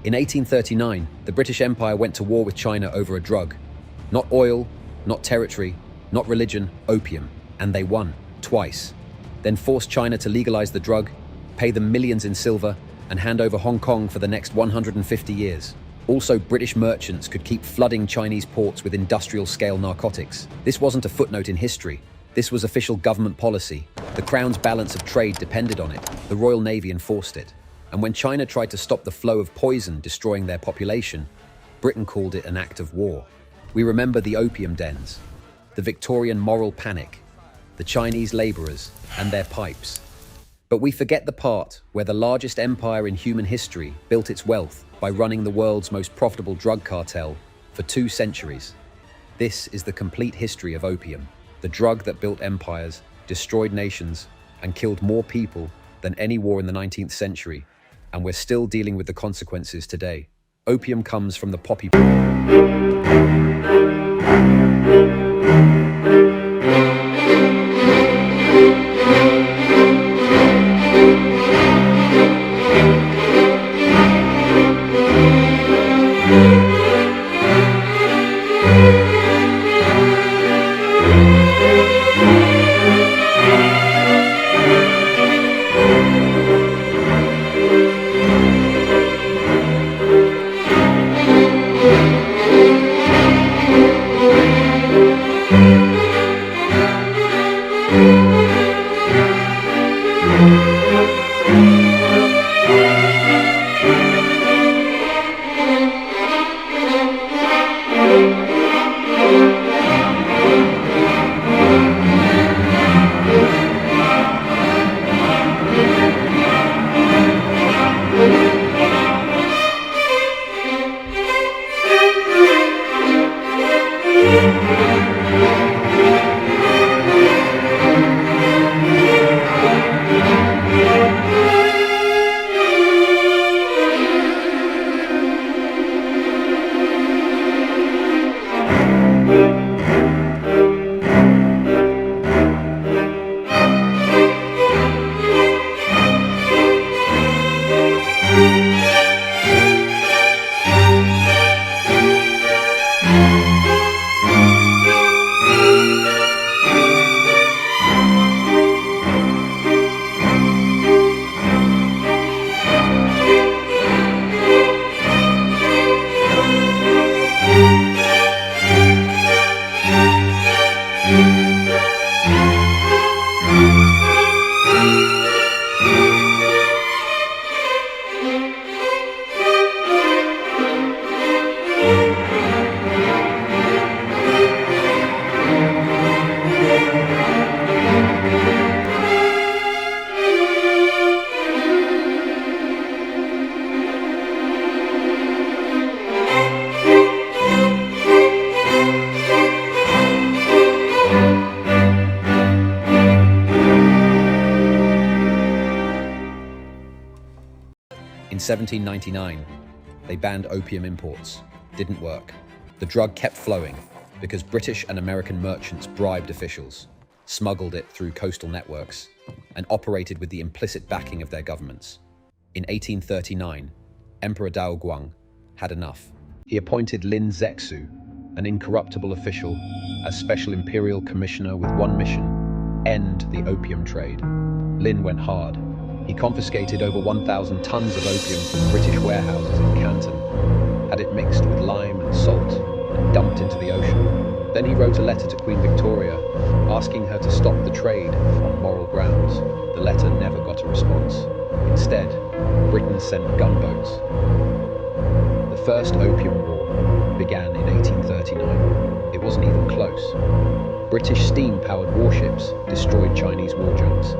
In 1839, the British Empire went to war with China over a drug. Not oil, not territory, not religion, opium. And they won, twice. Then forced China to legalize the drug, pay them millions in silver, and hand over Hong Kong for the next 150 years. Also, British merchants could keep flooding Chinese ports with industrial-scale narcotics. This wasn't a footnote in history. This was official government policy. The Crown's balance of trade depended on it. The Royal Navy enforced it. And when China tried to stop the flow of poison destroying their population, Britain called it an act of war. We remember the opium dens, the Victorian moral panic, the Chinese laborers and their pipes. But we forget the part where the largest empire in human history built its wealth by running the world's most profitable drug cartel for 2 centuries. This is the complete history of opium, the drug that built empires, destroyed nations, and killed more people than any war in the 19th century. And we're still dealing with the consequences today. Opium comes from the poppy In 1799, they banned opium imports. Didn't work. The drug kept flowing because British and American merchants bribed officials, smuggled it through coastal networks, and operated with the implicit backing of their governments. In 1839, Emperor Daoguang had enough. He appointed Lin Zexu, an incorruptible official, as special imperial commissioner with one mission: end the opium trade. Lin went hard. He confiscated over 1,000 tons of opium from British warehouses in Canton, had it mixed with lime and salt, and dumped into the ocean. Then he wrote a letter to Queen Victoria, asking her to stop the trade on moral grounds. The letter never got a response. Instead, Britain sent gunboats. The First Opium War began in 1839. It wasn't even close. British steam-powered warships destroyed Chinese war junks.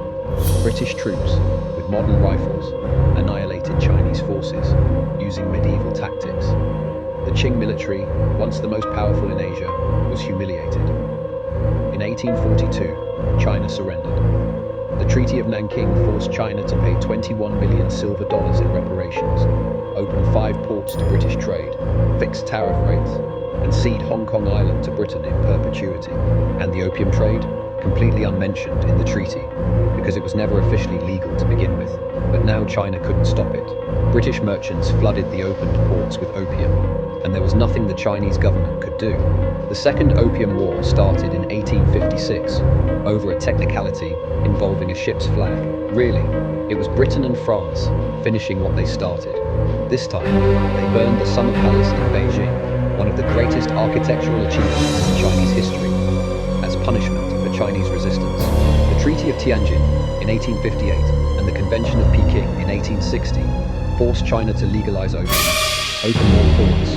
British troops, with modern rifles, annihilated Chinese forces using medieval tactics. The Qing military, once the most powerful in Asia, was humiliated. In 1842, China surrendered. The Treaty of Nanking forced China to pay 21 million silver dollars in reparations, opened 5 ports to British trade, fixed tariff rates, and ceded Hong Kong Island to Britain in perpetuity. And the opium trade? completely unmentioned in the treaty, because it was never officially legal to begin with. But now China couldn't stop it. British merchants flooded the opened ports with opium, and there was nothing the Chinese government could do. The Second Opium War started in 1856, over a technicality involving a ship's flag. Really, it was Britain and France finishing what they started. This time, they burned the Summer Palace in Beijing, one of the greatest architectural achievements in Chinese history, as punishment for Chinese resistance. The Treaty of Tianjin in 1858 and the Convention of Peking in 1860 forced China to legalize opium, open more ports,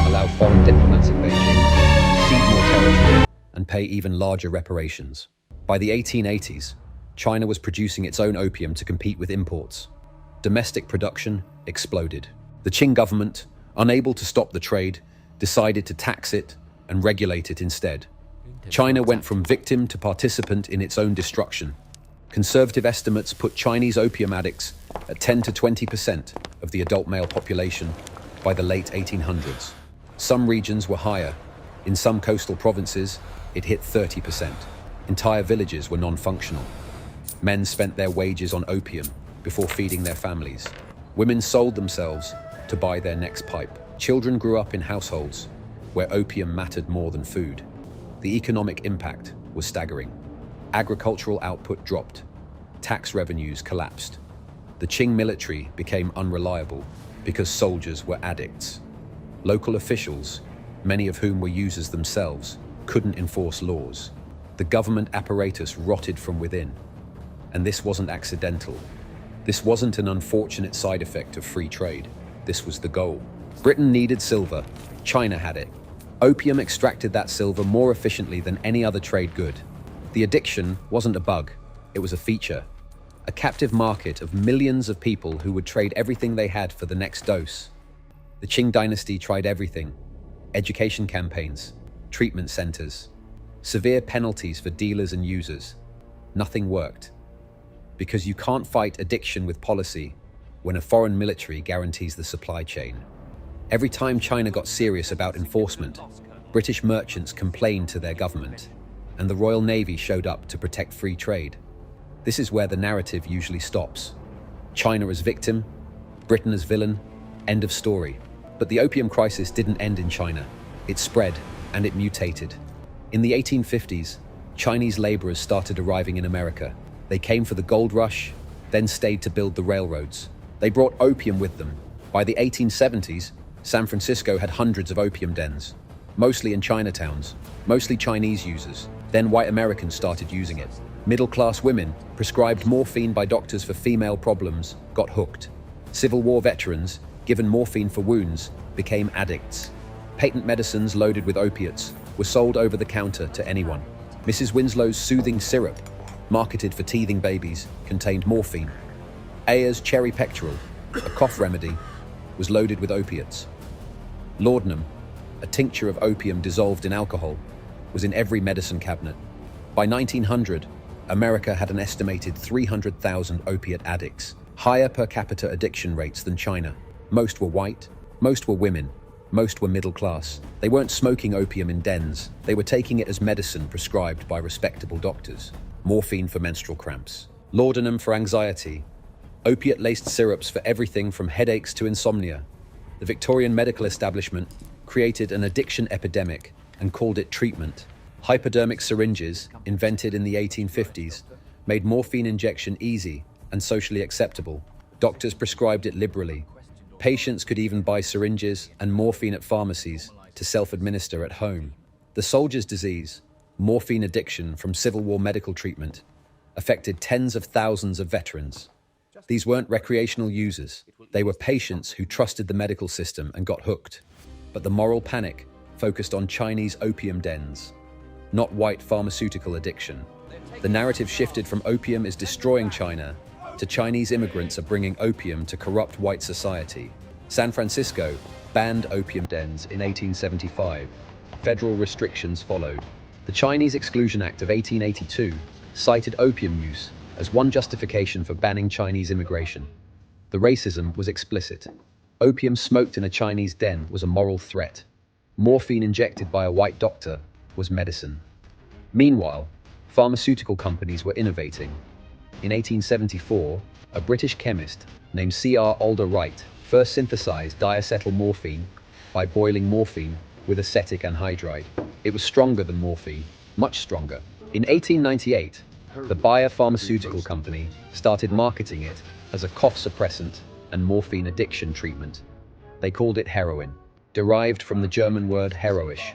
allow foreign diplomats in Beijing, cede more territory, and pay even larger reparations. By the 1880s, China was producing its own opium to compete with imports. Domestic production exploded. The Qing government, unable to stop the trade, decided to tax it and regulate it instead. China went from victim to participant in its own destruction. Conservative estimates put Chinese opium addicts at 10 to 20% of the adult male population by the late 1800s. Some regions were higher. In some coastal provinces, it hit 30%. Entire villages were non-functional. Men spent their wages on opium before feeding their families. Women sold themselves to buy their next pipe. Children grew up in households where opium mattered more than food. The economic impact was staggering. Agricultural output dropped. Tax revenues collapsed. The Qing military became unreliable because soldiers were addicts. Local officials, many of whom were users themselves, couldn't enforce laws. The government apparatus rotted from within. And this wasn't accidental. This wasn't an unfortunate side effect of free trade. This was the goal. Britain needed silver. China had it. Opium extracted that silver more efficiently than any other trade good. The addiction wasn't a bug, it was a feature. A captive market of millions of people who would trade everything they had for the next dose. The Qing dynasty tried everything. Education campaigns, treatment centers, severe penalties for dealers and users. Nothing worked. Because you can't fight addiction with policy when a foreign military guarantees the supply chain. Every time China got serious about enforcement, British merchants complained to their government, and the Royal Navy showed up to protect free trade. This is where the narrative usually stops. China as victim, Britain as villain, end of story. But the opium crisis didn't end in China. It spread, and it mutated. In the 1850s, Chinese laborers started arriving in America. They came for the gold rush, then stayed to build the railroads. They brought opium with them. By the 1870s, San Francisco had hundreds of opium dens, mostly in Chinatowns, mostly Chinese users. Then white Americans started using it. Middle-class women, prescribed morphine by doctors for female problems, got hooked. Civil War veterans, given morphine for wounds, became addicts. Patent medicines loaded with opiates were sold over the counter to anyone. Mrs. Winslow's soothing syrup, marketed for teething babies, contained morphine. Ayer's cherry pectoral, a cough remedy, was loaded with opiates. Laudanum, a tincture of opium dissolved in alcohol, was in every medicine cabinet. By 1900, America had an estimated 300,000 opiate addicts, higher per capita addiction rates than China. Most were white, most were women, most were middle class. They weren't smoking opium in dens, they were taking it as medicine prescribed by respectable doctors. Morphine for menstrual cramps, laudanum for anxiety, opiate-laced syrups for everything from headaches to insomnia. The Victorian medical establishment created an addiction epidemic and called it treatment. Hypodermic syringes, invented in the 1850s, made morphine injection easy and socially acceptable. Doctors prescribed it liberally. Patients could even buy syringes and morphine at pharmacies to self-administer at home. The soldier's disease, morphine addiction from Civil War medical treatment, affected tens of thousands of veterans. These weren't recreational users. They were patients who trusted the medical system and got hooked. But the moral panic focused on Chinese opium dens, not white pharmaceutical addiction. The narrative shifted from opium is destroying China to Chinese immigrants are bringing opium to corrupt white society. San Francisco banned opium dens in 1875. Federal restrictions followed. The Chinese Exclusion Act of 1882 cited opium use as one justification for banning Chinese immigration. The racism was explicit. Opium smoked in a Chinese den was a moral threat. Morphine injected by a white doctor was medicine. Meanwhile, Pharmaceutical companies were innovating. In 1874, a British chemist named C.R. Alder Wright first synthesized diacetyl morphine by boiling morphine with acetic anhydride. It was stronger than morphine, much stronger. In 1898, the Bayer Pharmaceutical Company started marketing it as a cough suppressant and morphine addiction treatment. They called it heroin, derived from the German word heroisch,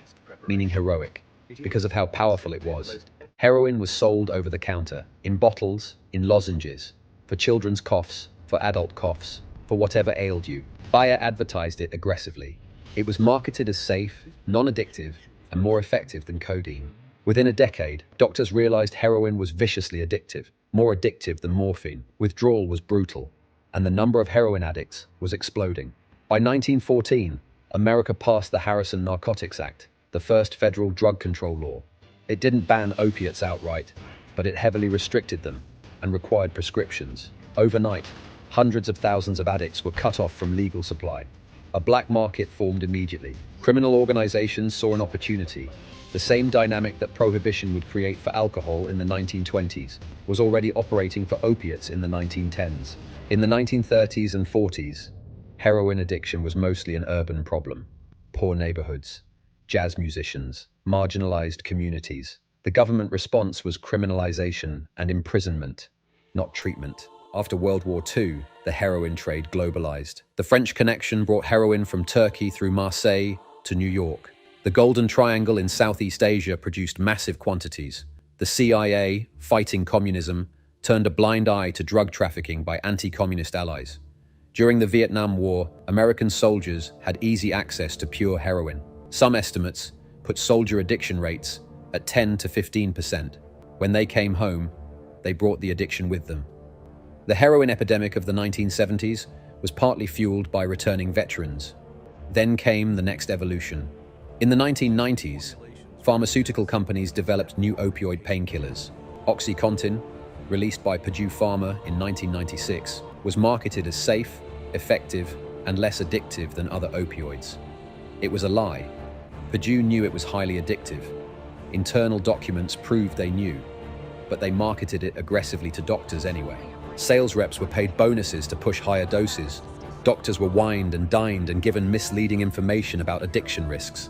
meaning heroic, because of how powerful it was. Heroin was sold over the counter, in bottles, in lozenges, for children's coughs, for adult coughs, for whatever ailed you. Bayer advertised it aggressively. It was marketed as safe, non-addictive, and more effective than codeine. Within a decade, doctors realized heroin was viciously addictive, more addictive than morphine. Withdrawal was brutal, and the number of heroin addicts was exploding. By 1914, America passed the Harrison Narcotics Act, the first federal drug control law. It didn't ban opiates outright, but it heavily restricted them and required prescriptions. Overnight, hundreds of thousands of addicts were cut off from legal supply. A black market formed immediately. Criminal organizations saw an opportunity. The same dynamic that prohibition would create for alcohol in the 1920s was already operating for opiates in the 1910s. In the 1930s and 40s, heroin addiction was mostly an urban problem. Poor neighborhoods, jazz musicians, marginalized communities. The government response was criminalization and imprisonment, not treatment. After World War II, the heroin trade globalized. The French Connection brought heroin from Turkey through Marseille to New York. The Golden Triangle in Southeast Asia produced massive quantities. The CIA, fighting communism, turned a blind eye to drug trafficking by anti-communist allies. During the Vietnam War, American soldiers had easy access to pure heroin. Some estimates put soldier addiction rates at 10 to 15%. When they came home, they brought the addiction with them. The heroin epidemic of the 1970s was partly fueled by returning veterans. Then came the next evolution. In the 1990s, pharmaceutical companies developed new opioid painkillers. OxyContin, released by Purdue Pharma in 1996, was marketed as safe, effective, and less addictive than other opioids. It was a lie. Purdue knew it was highly addictive. Internal documents proved they knew, but they marketed it aggressively to doctors anyway. Sales reps were paid bonuses to push higher doses. Doctors were wined and dined and given misleading information about addiction risks.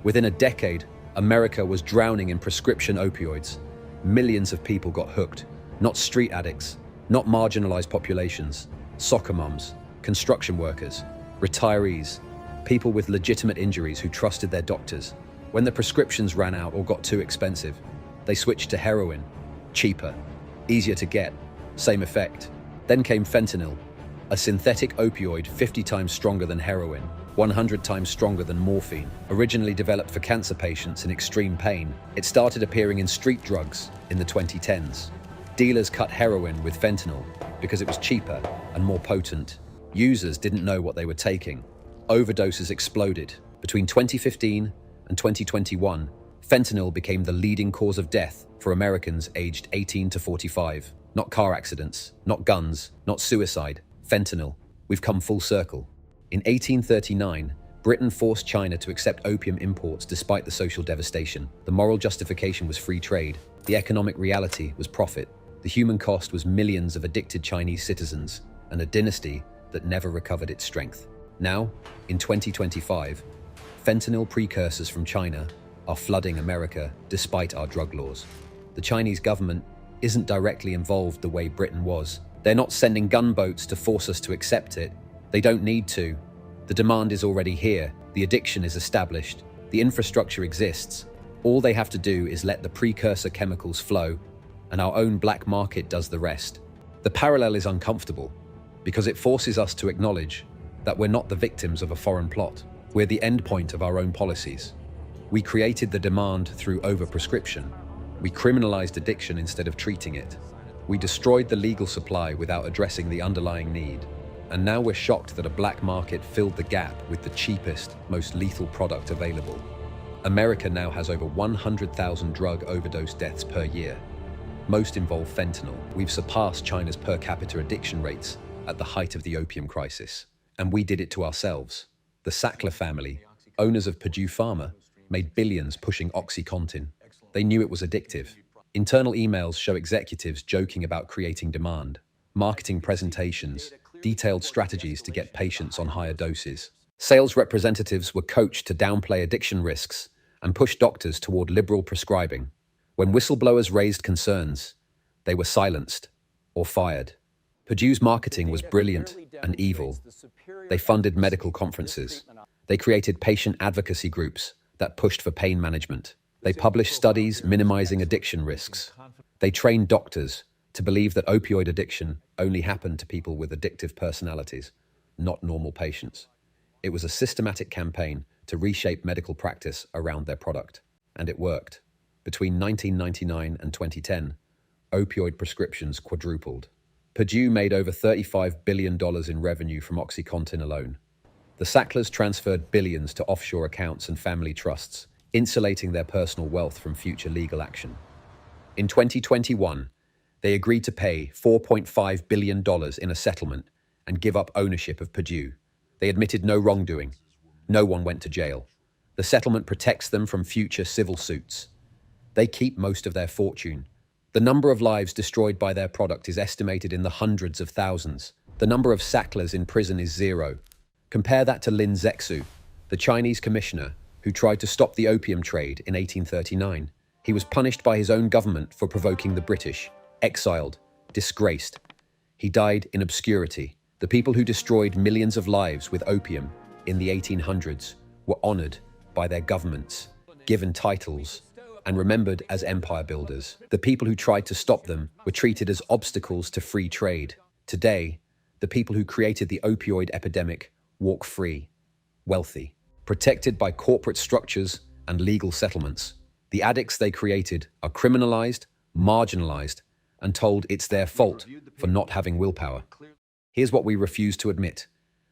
Within a decade, America was drowning in prescription opioids. Millions of people got hooked. Not street addicts, not marginalized populations, soccer moms, construction workers, retirees, people with legitimate injuries who trusted their doctors. When the prescriptions ran out or got too expensive, they switched to heroin. Cheaper, easier to get, same effect. Then came fentanyl, a synthetic opioid 50 times stronger than heroin, 100 times stronger than morphine. Originally developed for cancer patients in extreme pain, it started appearing in street drugs in the 2010s. Dealers cut heroin with fentanyl because it was cheaper and more potent. Users didn't know what they were taking. Overdoses exploded. Between 2015 and 2021, fentanyl became the leading cause of death for Americans aged 18 to 45. Not car accidents, not guns, not suicide. Fentanyl. We've come full circle. In 1839, Britain forced China to accept opium imports despite the social devastation. The moral justification was free trade. The economic reality was profit. The human cost was millions of addicted Chinese citizens and a dynasty that never recovered its strength. Now, in 2025, fentanyl precursors from China are flooding America despite our drug laws. The Chinese government isn't directly involved the way Britain was. They're not sending gunboats to force us to accept it. They don't need to. The demand is already here. The addiction is established. The infrastructure exists. All they have to do is let the precursor chemicals flow, and our own black market does the rest. The parallel is uncomfortable because it forces us to acknowledge that we're not the victims of a foreign plot. We're the endpoint of our own policies. We created the demand through overprescription. We criminalized addiction instead of treating it. We destroyed the legal supply without addressing the underlying need. And now we're shocked that a black market filled the gap with the cheapest, most lethal product available. America now has over 100,000 drug overdose deaths per year. Most involve fentanyl. We've surpassed China's per capita addiction rates at the height of the opium crisis. And we did it to ourselves. The Sackler family, owners of Purdue Pharma, made billions pushing OxyContin. They knew it was addictive. Internal emails show executives joking about creating demand, marketing presentations, detailed strategies to get patients on higher doses. Sales representatives were coached to downplay addiction risks and push doctors toward liberal prescribing. When whistleblowers raised concerns, they were silenced or fired. Purdue's marketing was brilliant and evil. They funded medical conferences. They created patient advocacy groups that pushed for pain management. They published studies minimizing addiction risks. They trained doctors to believe that opioid addiction only happened to people with addictive personalities, not normal patients. It was a systematic campaign to reshape medical practice around their product. And it worked. Between 1999 and 2010, opioid prescriptions quadrupled. Purdue made over $35 billion in revenue from OxyContin alone. The Sacklers transferred billions to offshore accounts and family trusts, insulating their personal wealth from future legal action. In 2021, they agreed to pay $4.5 billion in a settlement and give up ownership of Purdue. They admitted no wrongdoing. No one went to jail. The settlement protects them from future civil suits. They keep most of their fortune. The number of lives destroyed by their product is estimated in the hundreds of thousands. The number of Sacklers in prison is 0. Compare that to Lin Zexu, the Chinese commissioner who tried to stop the opium trade in 1839. He was punished by his own government for provoking the British, exiled, disgraced. He died in obscurity. The people who destroyed millions of lives with opium in the 1800s were honored by their governments, given titles, and remembered as empire builders. The people who tried to stop them were treated as obstacles to free trade. Today, the people who created the opioid epidemic walk free, wealthy, protected by corporate structures and legal settlements. The addicts they created are criminalized, marginalized, and told it's their fault for not having willpower. Here's what we refuse to admit.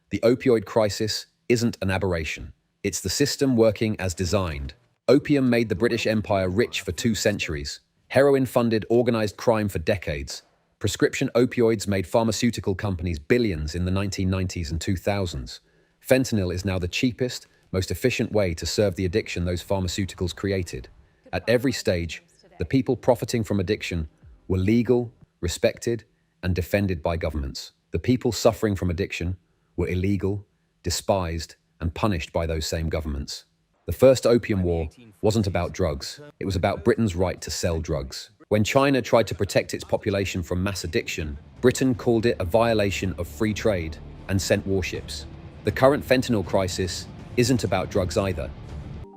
The opioid crisis isn't an aberration. It's the system working as designed. Opium made the British Empire rich for 2 centuries. Heroin funded organized crime for decades. Prescription opioids made pharmaceutical companies billions in the 1990s and 2000s. Fentanyl is now the cheapest, most efficient way to serve the addiction those pharmaceuticals created. At every stage, the people profiting from addiction were legal, respected, and defended by governments. The people suffering from addiction were illegal, despised, and punished by those same governments. The first Opium War wasn't about drugs. It was about Britain's right to sell drugs. When China tried to protect its population from mass addiction, Britain called it a violation of free trade and sent warships. The current fentanyl crisis isn't about drugs either.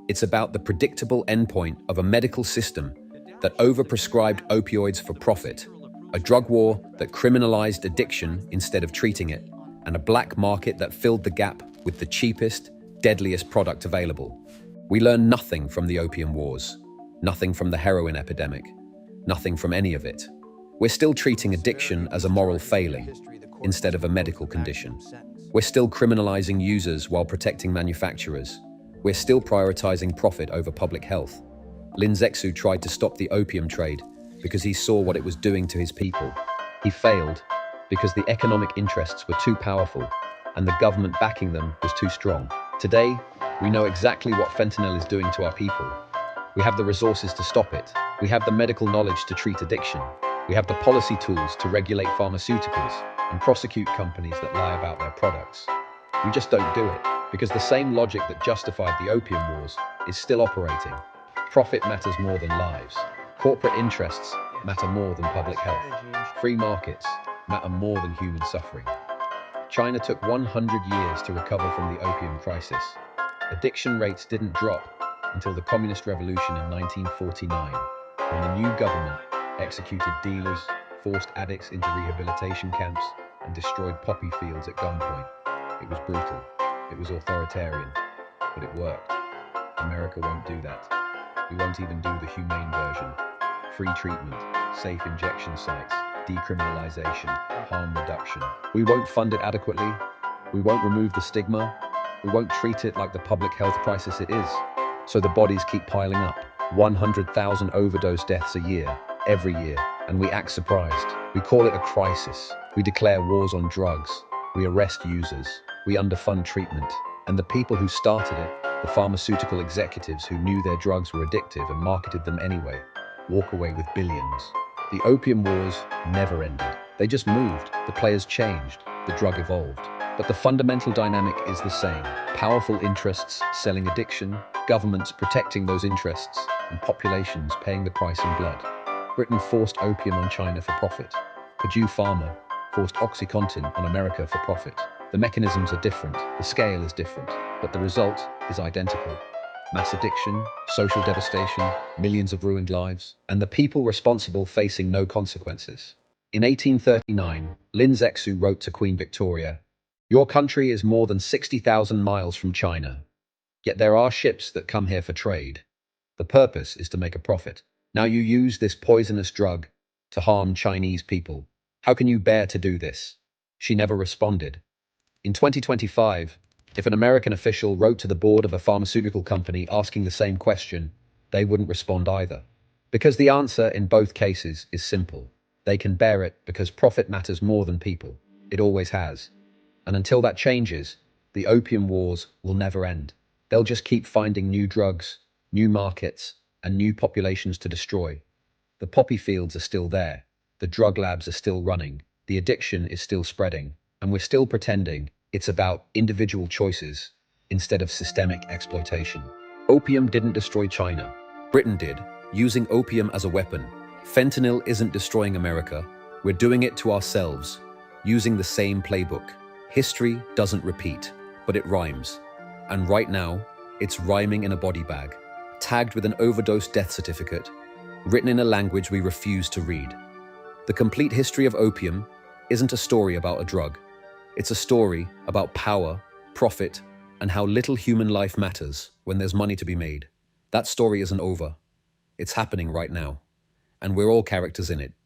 It's about the predictable endpoint of a medical system that overprescribed opioids for profit, a drug war that criminalized addiction instead of treating it, and a black market that filled the gap with the cheapest, deadliest product available. We learn nothing from the opium wars, nothing from the heroin epidemic, nothing from any of it. We're still treating addiction as a moral failing instead of a medical condition. We're still criminalizing users while protecting manufacturers. We're still prioritizing profit over public health. Lin Zexu tried to stop the opium trade because he saw what it was doing to his people. He failed because the economic interests were too powerful and the government backing them was too strong. Today, we know exactly what fentanyl is doing to our people. We have the resources to stop it. We have the medical knowledge to treat addiction. We have the policy tools to regulate pharmaceuticals and prosecute companies that lie about their products. We just don't do it because the same logic that justified the opium wars is still operating. Profit matters more than lives. Corporate interests matter more than public health. Free markets matter more than human suffering. China took 100 years to recover from the opium crisis. Addiction rates didn't drop until the Communist Revolution in 1949, when the new government executed dealers, forced addicts into rehabilitation camps, and destroyed poppy fields at gunpoint. It was brutal, it was authoritarian, but it worked. America won't do that. We won't even do the humane version. Free treatment, safe injection sites, decriminalization, harm reduction. We won't fund it adequately. We won't remove the stigma. We won't treat it like the public health crisis it is. So the bodies keep piling up. 100,000 overdose deaths a year, every year, and we act surprised. We call it a crisis. We declare wars on drugs. We arrest users. We underfund treatment. And the people who started it, the pharmaceutical executives who knew their drugs were addictive and marketed them anyway, walk away with billions. The opium wars never ended. They just moved, the players changed, the drug evolved. But the fundamental dynamic is the same. Powerful interests selling addiction, governments protecting those interests, and populations paying the price in blood. Britain forced opium on China for profit. Purdue Pharma forced OxyContin on America for profit. The mechanisms are different, the scale is different, but the result is identical. Mass addiction, social devastation, millions of ruined lives, and the people responsible facing no consequences. In 1839, Lin Zexu wrote to Queen Victoria, "Your country is more than 60,000 miles from China, yet there are ships that come here for trade. The purpose is to make a profit. Now you use this poisonous drug to harm Chinese people. How can you bear to do this?" She never responded. In 2025, if an American official wrote to the board of a pharmaceutical company asking the same question, they wouldn't respond either. Because the answer in both cases is simple. They can bear it because profit matters more than people. It always has. And until that changes, the opium wars will never end. They'll just keep finding new drugs, new markets, and new populations to destroy. The poppy fields are still there. The drug labs are still running. The addiction is still spreading. And we're still pretending it's about individual choices instead of systemic exploitation. Opium didn't destroy China. Britain did, using opium as a weapon. Fentanyl isn't destroying America. We're doing it to ourselves, using the same playbook. History doesn't repeat, but it rhymes. And right now, it's rhyming in a body bag, tagged with an overdose death certificate, written in a language we refuse to read. The complete history of opium isn't a story about a drug. It's a story about power, profit, and how little human life matters when there's money to be made. That story isn't over. It's happening right now. And we're all characters in it.